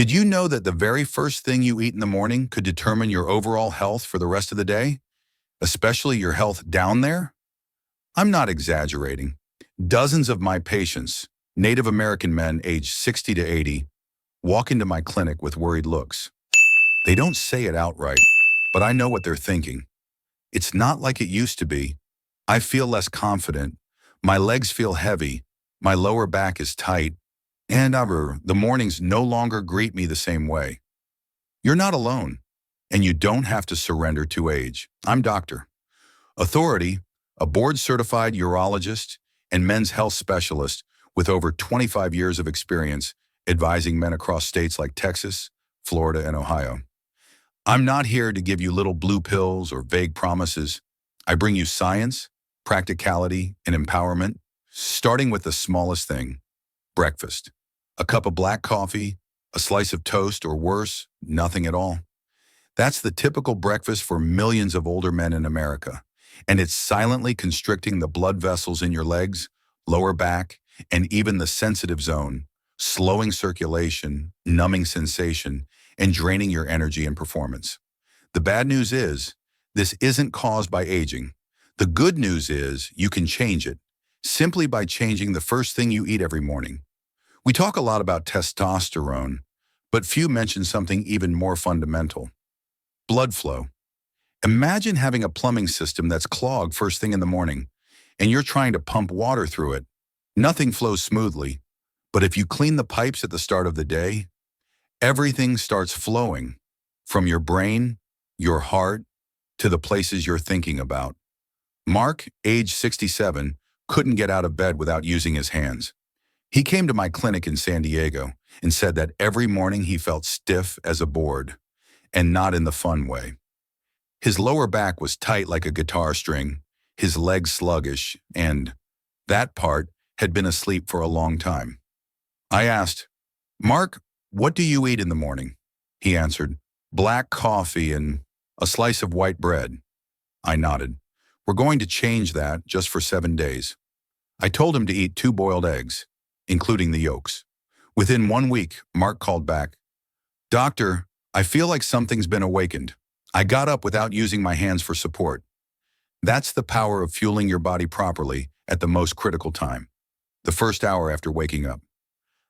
Did you know that the very first thing you eat in the morning could determine your overall health for the rest of the day, especially your health down there? I'm not exaggerating. Dozens of my patients, Native American men aged 60 to 80, walk into my clinic with worried looks. They don't say it outright, but I know what they're thinking. It's not like it used to be. I feel less confident. My legs feel heavy. My lower back is tight. And the mornings no longer greet me the same way. You're not alone, and you don't have to surrender to age. I'm Dr. Authority, a board-certified urologist and men's health specialist with over 25 years of experience advising men across states like Texas, Florida, and Ohio. I'm not here to give you little blue pills or vague promises. I bring you science, practicality, and empowerment, starting with the smallest thing, breakfast. A cup of black coffee, a slice of toast, or worse, nothing at all. That's the typical breakfast for millions of older men in America, and it's silently constricting the blood vessels in your legs, lower back, and even the sensitive zone, slowing circulation, numbing sensation, and draining your energy and performance. The bad news is, this isn't caused by aging. The good news is you can change it, simply by changing the first thing you eat every morning. We talk a lot about testosterone, but few mention something even more fundamental: blood flow. Imagine having a plumbing system that's clogged first thing in the morning, and you're trying to pump water through it. Nothing flows smoothly, but if you clean the pipes at the start of the day, everything starts flowing, from your brain, your heart, to the places you're thinking about. Mark, age 67, couldn't get out of bed without using his hands. He came to my clinic in San Diego and said that every morning he felt stiff as a board, and not in the fun way. His lower back was tight like a guitar string, his legs sluggish, and that part had been asleep for a long time. I asked, "Mark, what do you eat in the morning?" He answered, "Black coffee and a slice of white bread." I nodded. "We're going to change that just for 7 days." I told him to eat 2 boiled eggs, including the yolks. Within 1 week, Mark called back, "Doctor, I feel like something's been awakened. I got up without using my hands for support." That's the power of fueling your body properly at the most critical time, the first hour after waking up.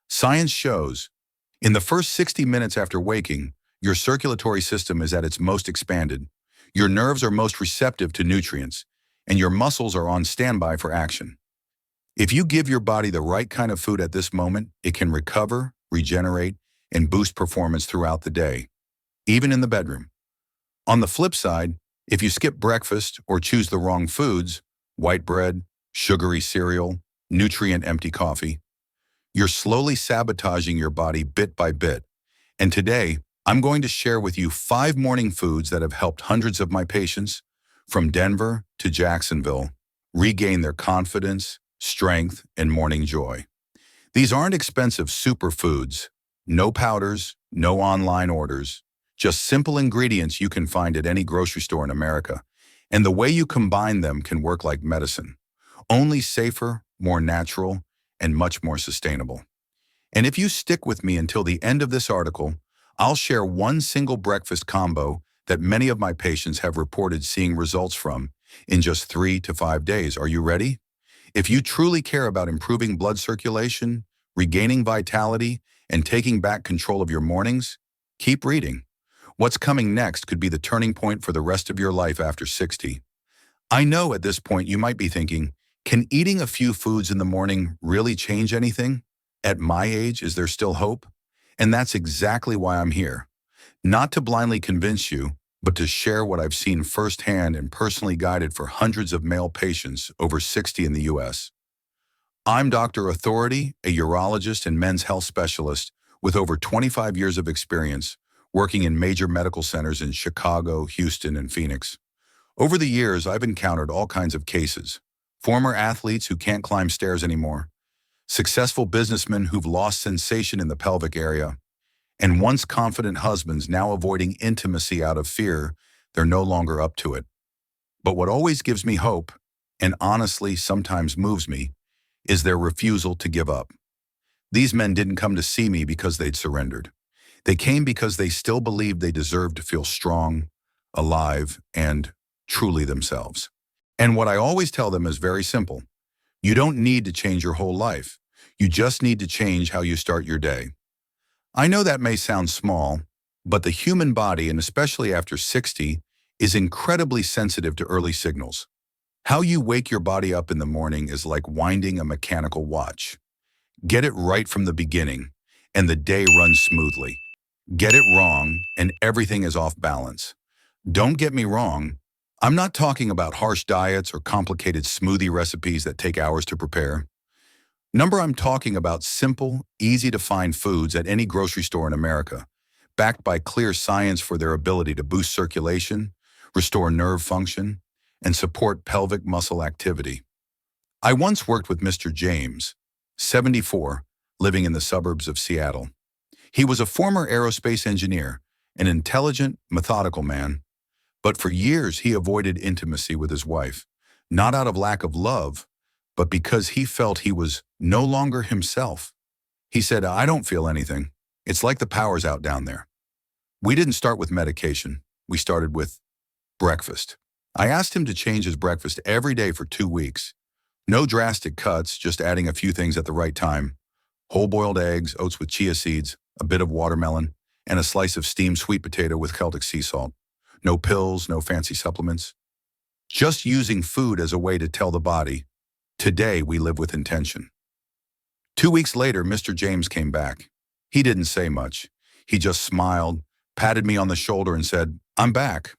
Science shows, in the first 60 minutes after waking, your circulatory system is at its most expanded, your nerves are most receptive to nutrients, and your muscles are on standby for action. If you give your body the right kind of food at this moment, it can recover, regenerate, and boost performance throughout the day, even in the bedroom. On the flip side, if you skip breakfast or choose the wrong foods, white bread, sugary cereal, nutrient-empty coffee, you're slowly sabotaging your body bit by bit. And today, I'm going to share with you 5 morning foods that have helped hundreds of my patients, from Denver to Jacksonville, regain their confidence, strength, and morning joy. These aren't expensive superfoods, no powders, no online orders, just simple ingredients you can find at any grocery store in America. And the way you combine them can work like medicine, only safer, more natural, and much more sustainable. And if you stick with me until the end of this article, I'll share one single breakfast combo that many of my patients have reported seeing results from in just 3 to 5 days. Are you ready? If you truly care about improving blood circulation, regaining vitality, and taking back control of your mornings, keep reading. What's coming next could be the turning point for the rest of your life after 60. I know at this point you might be thinking, can eating a few foods in the morning really change anything? At my age, is there still hope? And that's exactly why I'm here. Not to blindly convince you, but to share what I've seen firsthand and personally guided for hundreds of male patients over 60 in the US. I'm Dr. Authority, a urologist and men's health specialist with over 25 years of experience working in major medical centers in Chicago, Houston, and Phoenix. Over the years, I've encountered all kinds of cases: former athletes who can't climb stairs anymore, successful businessmen who've lost sensation in the pelvic area, and once confident husbands now avoiding intimacy out of fear they're no longer up to it. But what always gives me hope, and honestly sometimes moves me, is their refusal to give up. These men didn't come to see me because they'd surrendered. They came because they still believed they deserved to feel strong, alive, and truly themselves. And what I always tell them is very simple. You don't need to change your whole life. You just need to change how you start your day. I know that may sound small, but the human body, and especially after 60, is incredibly sensitive to early signals. How you wake your body up in the morning is like winding a mechanical watch. Get it right from the beginning, and the day runs smoothly. Get it wrong, and everything is off balance. Don't get me wrong, I'm not talking about harsh diets or complicated smoothie recipes that take hours to prepare. I'm talking about simple, easy-to-find foods at any grocery store in America, backed by clear science for their ability to boost circulation, restore nerve function, and support pelvic muscle activity. I once worked with Mr. James, 74, living in the suburbs of Seattle. He was a former aerospace engineer, an intelligent, methodical man, but for years he avoided intimacy with his wife, not out of lack of love, but because he felt he was no longer himself. He said, "I don't feel anything. It's like the power's out down there." We didn't start with medication. We started with breakfast. I asked him to change his breakfast every day for 2 weeks. No drastic cuts, just adding a few things at the right time. Whole-boiled eggs, oats with chia seeds, a bit of watermelon, and a slice of steamed sweet potato with Celtic sea salt. No pills, no fancy supplements. Just using food as a way to tell the body, today we live with intention. 2 weeks later, Mr. James came back. He didn't say much. He just smiled, patted me on the shoulder and said, "I'm back."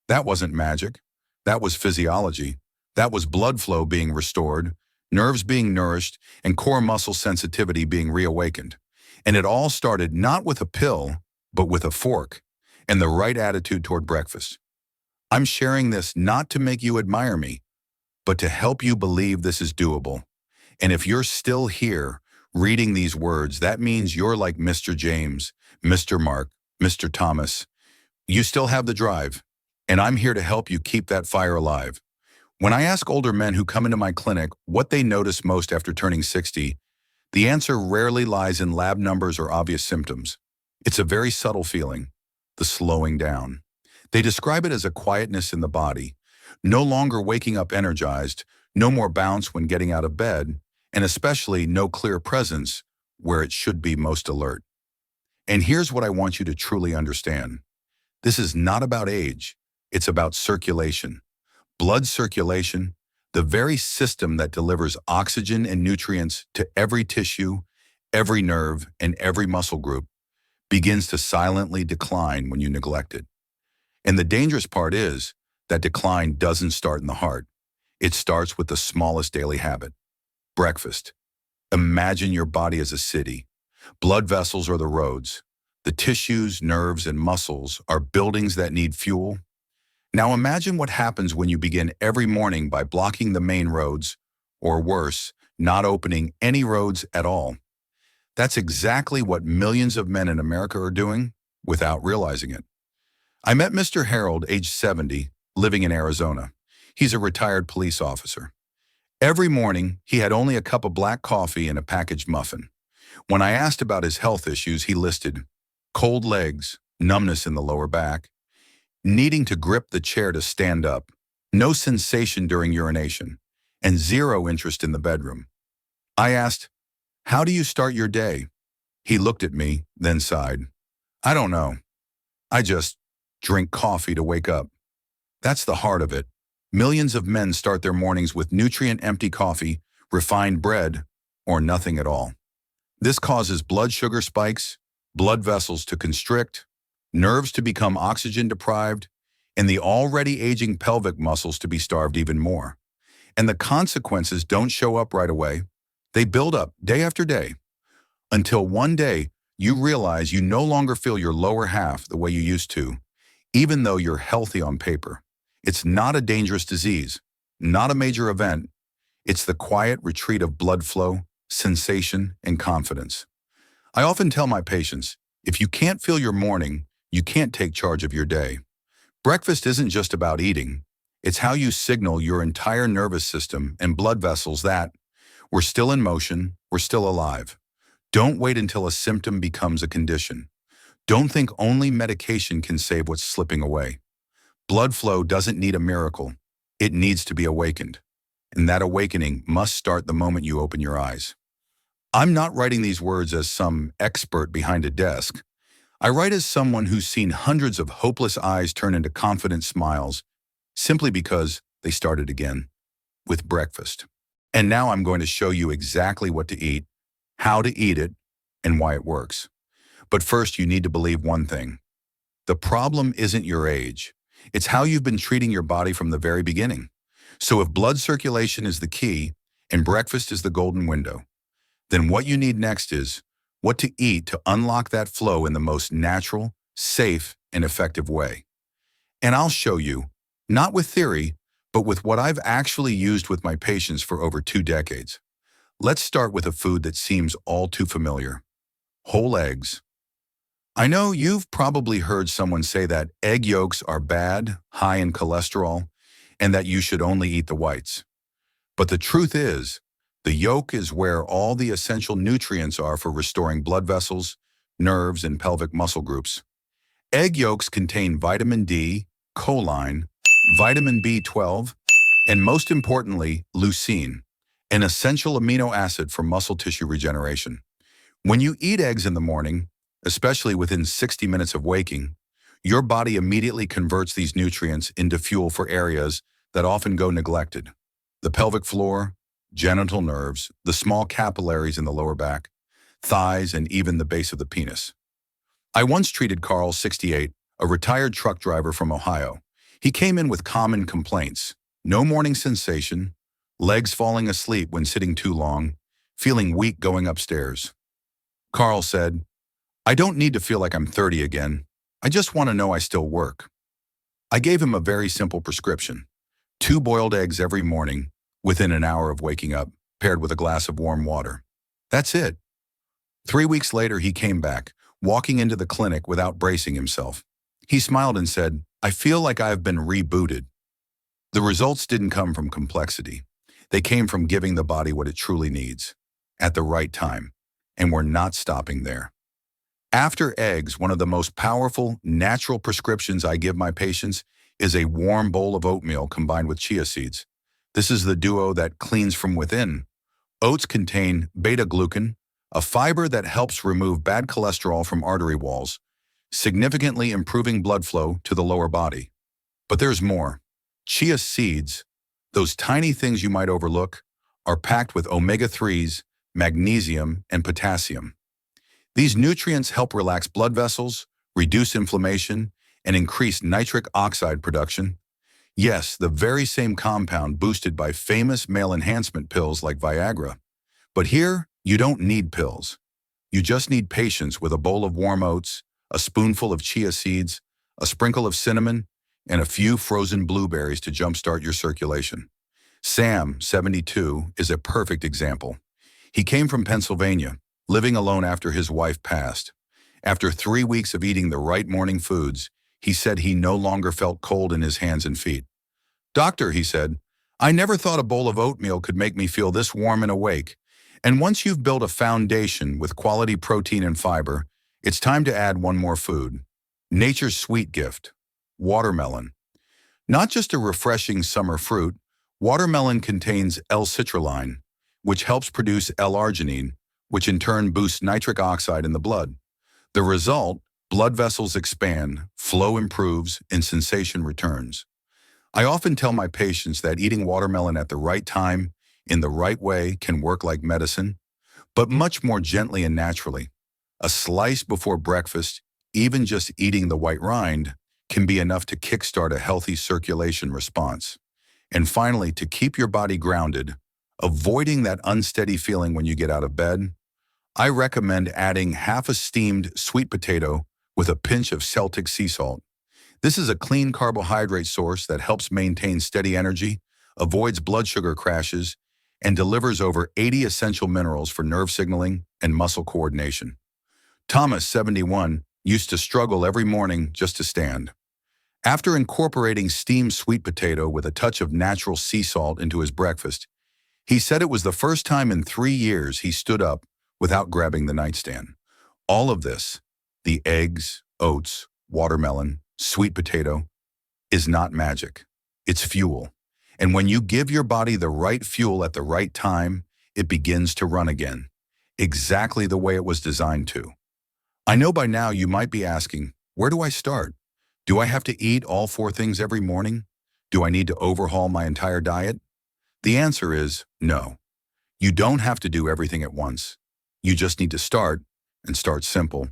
That wasn't magic. That was physiology. That was blood flow being restored, nerves being nourished, and core muscle sensitivity being reawakened. And it all started not with a pill, but with a fork and the right attitude toward breakfast. I'm sharing this not to make you admire me, but to help you believe this is doable. And if you're still here reading these words, that means you're like Mr. James, Mr. Mark, Mr. Thomas. You still have the drive, and I'm here to help you keep that fire alive. When I ask older men who come into my clinic what they notice most after turning 60, the answer rarely lies in lab numbers or obvious symptoms. It's a very subtle feeling, the slowing down. They describe it as a quietness in the body, no longer waking up energized, no more bounce when getting out of bed, and especially no clear presence where it should be most alert. And here's what I want you to truly understand. This is not about age, it's about circulation. Blood circulation, the very system that delivers oxygen and nutrients to every tissue, every nerve, and every muscle group, begins to silently decline when you neglect it. And the dangerous part is that decline doesn't start in the heart. It starts with the smallest daily habit, breakfast. Imagine your body as a city. Blood vessels are the roads. The tissues, nerves, and muscles are buildings that need fuel. Now imagine what happens when you begin every morning by blocking the main roads, or worse, not opening any roads at all. That's exactly what millions of men in America are doing without realizing it. I met Mr. Harold, age 70, living in Arizona. He's a retired police officer. Every morning, he had only a cup of black coffee and a packaged muffin. When I asked about his health issues, he listed cold legs, numbness in the lower back, needing to grip the chair to stand up, no sensation during urination, and zero interest in the bedroom. I asked, "How do you start your day?" He looked at me, then sighed. "I don't know. I just drink coffee to wake up." That's the heart of it. Millions of men start their mornings with nutrient-empty coffee, refined bread, or nothing at all. This causes blood sugar spikes, blood vessels to constrict, nerves to become oxygen deprived, and the already aging pelvic muscles to be starved even more. And the consequences don't show up right away. They build up day after day, until one day you realize you no longer feel your lower half the way you used to, even though you're healthy on paper. It's not a dangerous disease, not a major event. It's the quiet retreat of blood flow, sensation, and confidence. I often tell my patients, if you can't feel your morning, you can't take charge of your day. Breakfast isn't just about eating. It's how you signal your entire nervous system and blood vessels that we're still in motion, we're still alive. Don't wait until a symptom becomes a condition. Don't think only medication can save what's slipping away. Blood flow doesn't need a miracle. It needs to be awakened. And that awakening must start the moment you open your eyes. I'm not writing these words as some expert behind a desk. I write as someone who's seen hundreds of hopeless eyes turn into confident smiles simply because they started again with breakfast. And now I'm going to show you exactly what to eat, how to eat it, and why it works. But first, you need to believe one thing. The problem isn't your age. It's how you've been treating your body from the very beginning. So if blood circulation is the key and breakfast is the golden window, then what you need next is what to eat to unlock that flow in the most natural, safe, and effective way. And I'll show you, not with theory, but with what I've actually used with my patients for over 2 decades. Let's start with a food that seems all too familiar: whole eggs. I know you've probably heard someone say that egg yolks are bad, high in cholesterol, and that you should only eat the whites. But the truth is, the yolk is where all the essential nutrients are for restoring blood vessels, nerves, and pelvic muscle groups. Egg yolks contain vitamin D, choline, vitamin B12, and most importantly, leucine, an essential amino acid for muscle tissue regeneration. When you eat eggs in the morning, especially within 60 minutes of waking, your body immediately converts these nutrients into fuel for areas that often go neglected: the pelvic floor, genital nerves, the small capillaries in the lower back, thighs, and even the base of the penis. I once treated Carl, 68, a retired truck driver from Ohio. He came in with common complaints: no morning sensation, legs falling asleep when sitting too long, feeling weak going upstairs. Carl said, "I don't need to feel like I'm 30 again. I just want to know I still work." I gave him a very simple prescription: 2 boiled eggs every morning within an hour of waking up, paired with a glass of warm water. That's it. 3 weeks later, he came back, walking into the clinic without bracing himself. He smiled and said, "I feel like I've been rebooted." The results didn't come from complexity. They came from giving the body what it truly needs, at the right time. And we're not stopping there. After eggs, one of the most powerful, natural prescriptions I give my patients is a warm bowl of oatmeal combined with chia seeds. This is the duo that cleans from within. Oats contain beta-glucan, a fiber that helps remove bad cholesterol from artery walls, significantly improving blood flow to the lower body. But there's more. Chia seeds, those tiny things you might overlook, are packed with omega-3s, magnesium, and potassium. These nutrients help relax blood vessels, reduce inflammation, and increase nitric oxide production. Yes, the very same compound boosted by famous male enhancement pills like Viagra. But here, you don't need pills. You just need patience with a bowl of warm oats, a spoonful of chia seeds, a sprinkle of cinnamon, and a few frozen blueberries to jumpstart your circulation. Sam, 72, is a perfect example. He came from Pennsylvania, living alone after his wife passed. After 3 weeks of eating the right morning foods, he said he no longer felt cold in his hands and feet. "Doctor," he said, "I never thought a bowl of oatmeal could make me feel this warm and awake. And once you've built a foundation with quality protein and fiber, it's time to add one more food: nature's sweet gift, watermelon. Not just a refreshing summer fruit, watermelon contains L-citrulline, which helps produce L-arginine, which in turn boosts nitric oxide in the blood. The result: blood vessels expand, flow improves, and sensation returns. I often tell my patients that eating watermelon at the right time, in the right way, can work like medicine, but much more gently and naturally. A slice before breakfast, even just eating the white rind, can be enough to kickstart a healthy circulation response. And finally, to keep your body grounded, avoiding that unsteady feeling when you get out of bed, I recommend adding half a steamed sweet potato with a pinch of Celtic sea salt. This is a clean carbohydrate source that helps maintain steady energy, avoids blood sugar crashes, and delivers over 80 essential minerals for nerve signaling and muscle coordination. Thomas, 71, used to struggle every morning just to stand. After incorporating steamed sweet potato with a touch of natural sea salt into his breakfast, he said it was the first time in 3 years he stood up without grabbing the nightstand. All of this, The eggs, oats, watermelon, sweet potato is not magic. It's fuel. And when you give your body the right fuel at the right time, it begins to run again, exactly the way it was designed to. I know by now you might be asking, where do I start? Do I have to eat all four things every morning? Do I need to overhaul my entire diet? The answer is no. You don't have to do everything at once. You just need to start, and start simple.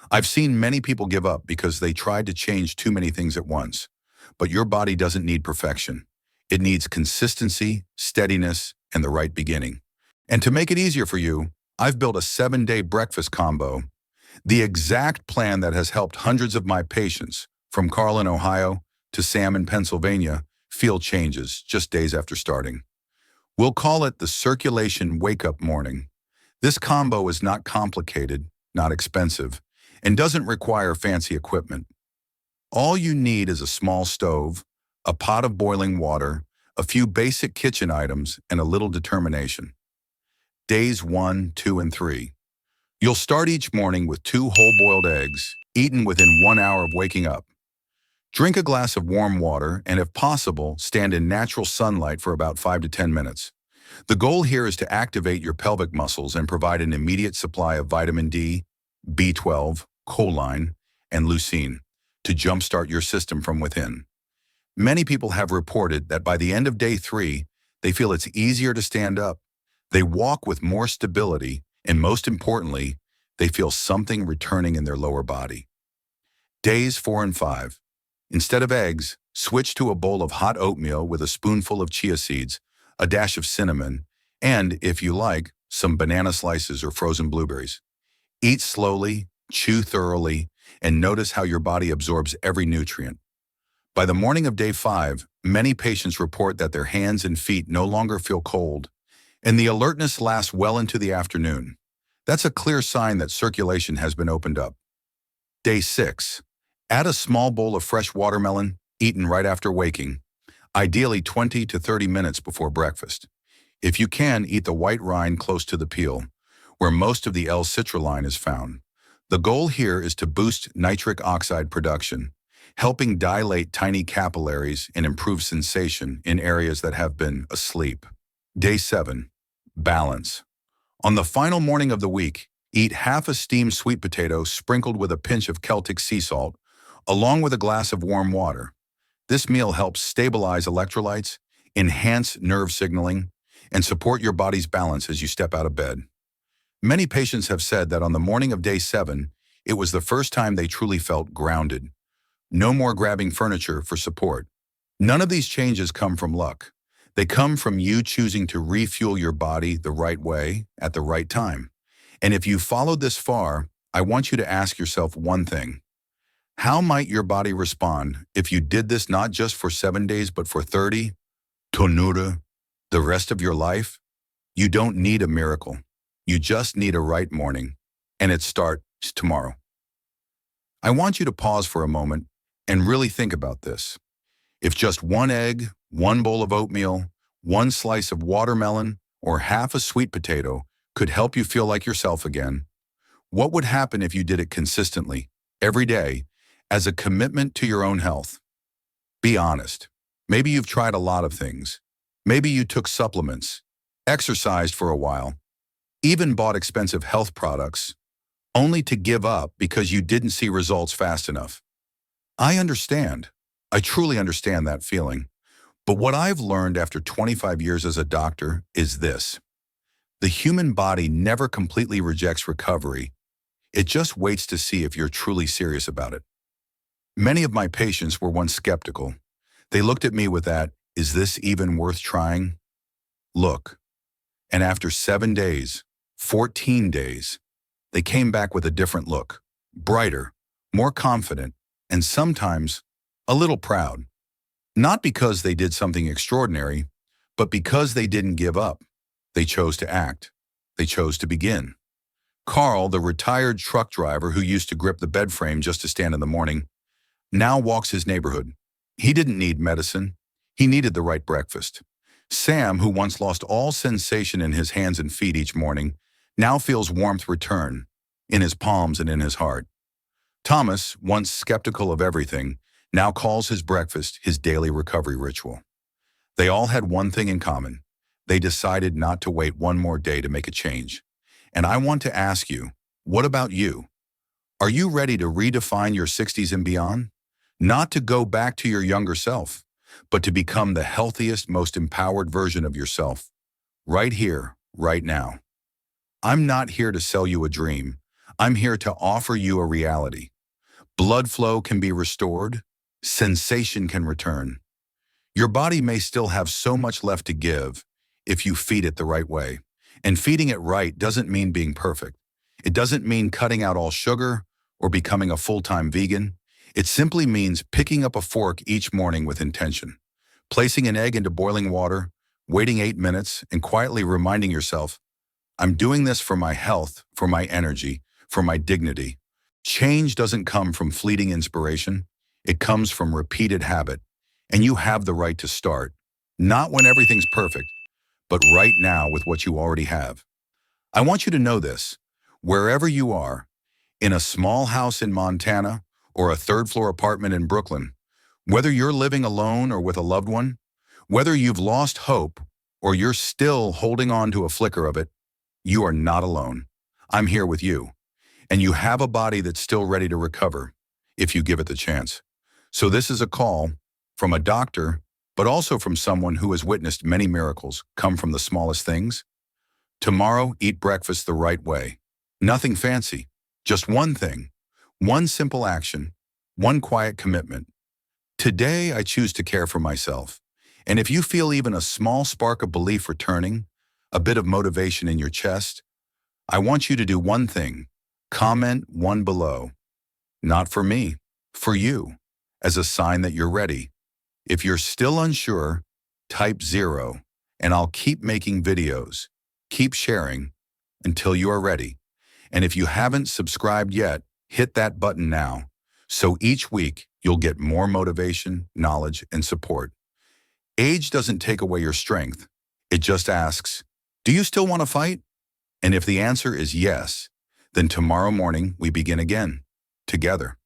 I've seen many people give up because they tried to change too many things at once. But your body doesn't need perfection. It needs consistency, steadiness, and the right beginning. And to make it easier for you, I've built a 7-day breakfast combo, the exact plan that has helped hundreds of my patients, from Carl in Ohio to Sam in Pennsylvania, feel changes just days after starting. We'll call it the Circulation Wake-Up Morning. This combo is not complicated, not expensive, and doesn't require fancy equipment. All you need is a small stove, a pot of boiling water, a few basic kitchen items, and a little determination. Days 1, 2, and 3. You'll start each morning with 2 whole-boiled eggs, eaten within 1 hour of waking up. Drink a glass of warm water, and if possible, stand in natural sunlight for about 5 to 10 minutes. The goal here is to activate your pelvic muscles and provide an immediate supply of vitamin D, B12, choline, and leucine to jumpstart your system from within. Many people have reported that by the end of day 3, they feel it's easier to stand up. They walk with more stability, and most importantly, they feel something returning in their lower body. Days 4 and 5. Instead of eggs, switch to a bowl of hot oatmeal with a spoonful of chia seeds, a dash of cinnamon, and, if you like, some banana slices or frozen blueberries. Eat slowly, chew thoroughly, and notice how your body absorbs every nutrient. By the morning of day 5, many patients report that their hands and feet no longer feel cold, and the alertness lasts well into the afternoon. That's a clear sign that circulation has been opened up. Day 6. Add a small bowl of fresh watermelon, eaten right after waking, ideally 20 to 30 minutes before breakfast. If you can, eat the white rind close to the peel, where most of the L-citrulline is found. The goal here is to boost nitric oxide production, helping dilate tiny capillaries and improve sensation in areas that have been asleep. Day 7. Balance. On the final morning of the week, eat half a steamed sweet potato sprinkled with a pinch of Celtic sea salt, along with a glass of warm water. This meal helps stabilize electrolytes, enhance nerve signaling, and support your body's balance as you step out of bed. Many patients have said that on the morning of day 7, it was the first time they truly felt grounded. No more grabbing furniture for support. None of these changes come from luck. They come from you choosing to refuel your body the right way at the right time. And if you followed this far, I want you to ask yourself one thing. How might your body respond if you did this not just for 7 days, but for 30, tonura, the rest of your life? You don't need a miracle. You just need a right morning, and it starts tomorrow. I want you to pause for a moment and really think about this. If just 1 egg, 1 bowl of oatmeal, 1 slice of watermelon, or half a sweet potato could help you feel like yourself again, what would happen if you did it consistently, every day, as a commitment to your own health? Be honest. Maybe you've tried a lot of things. Maybe you took supplements, exercised for a while, even bought expensive health products, only to give up because you didn't see results fast enough. I understand. I truly understand that feeling. But what I've learned after 25 years as a doctor is this. The human body never completely rejects recovery. It just waits to see if you're truly serious about it. Many of my patients were once skeptical. They looked at me with that, "Is this even worth trying?" look. And after 7 days, 14 days, they came back with a different look, brighter, more confident, and sometimes a little proud. Not because they did something extraordinary, but because they didn't give up. They chose to act. They chose to begin. Carl, the retired truck driver who used to grip the bed frame just to stand in the morning, now walks his neighborhood. He didn't need medicine. He needed the right breakfast. Sam, who once lost all sensation in his hands and feet each morning, now feels warmth return in his palms and in his heart. Thomas, once skeptical of everything, now calls his breakfast his daily recovery ritual. They all had one thing in common. They decided not to wait one more day to make a change. And I want to ask you, what about you? Are you ready to redefine your 60s and beyond? Not to go back to your younger self, but to become the healthiest, most empowered version of yourself. Right here, right now. I'm not here to sell you a dream. I'm here to offer you a reality. Blood flow can be restored. Sensation can return. Your body may still have so much left to give if you feed it the right way. And feeding it right doesn't mean being perfect. It doesn't mean cutting out all sugar or becoming a full-time vegan. It simply means picking up a fork each morning with intention, placing an egg into boiling water, waiting 8 minutes, and quietly reminding yourself, I'm doing this for my health, for my energy, for my dignity. Change doesn't come from fleeting inspiration. It comes from repeated habit. And you have the right to start, not when everything's perfect, but right now with what you already have. I want you to know this. Wherever you are, in a small house in Montana or a third-floor apartment in Brooklyn, whether you're living alone or with a loved one, whether you've lost hope or you're still holding on to a flicker of it, you are not alone. I'm here with you. And you have a body that's still ready to recover if you give it the chance. So this is a call from a doctor, but also from someone who has witnessed many miracles come from the smallest things. Tomorrow, eat breakfast the right way. Nothing fancy, just one thing, one simple action, one quiet commitment. Today, I choose to care for myself. And if you feel even a small spark of belief returning, a bit of motivation in your chest, I want you to do one thing. Comment one below. Not for me, for you, as a sign that you're ready. If you're still unsure, type 0, and I'll keep making videos. Keep sharing until you are ready. And if you haven't subscribed yet, hit that button now. So each week, you'll get more motivation, knowledge, and support. Age doesn't take away your strength. It just asks, do you still want to fight? And if the answer is yes, then tomorrow morning we begin again, together.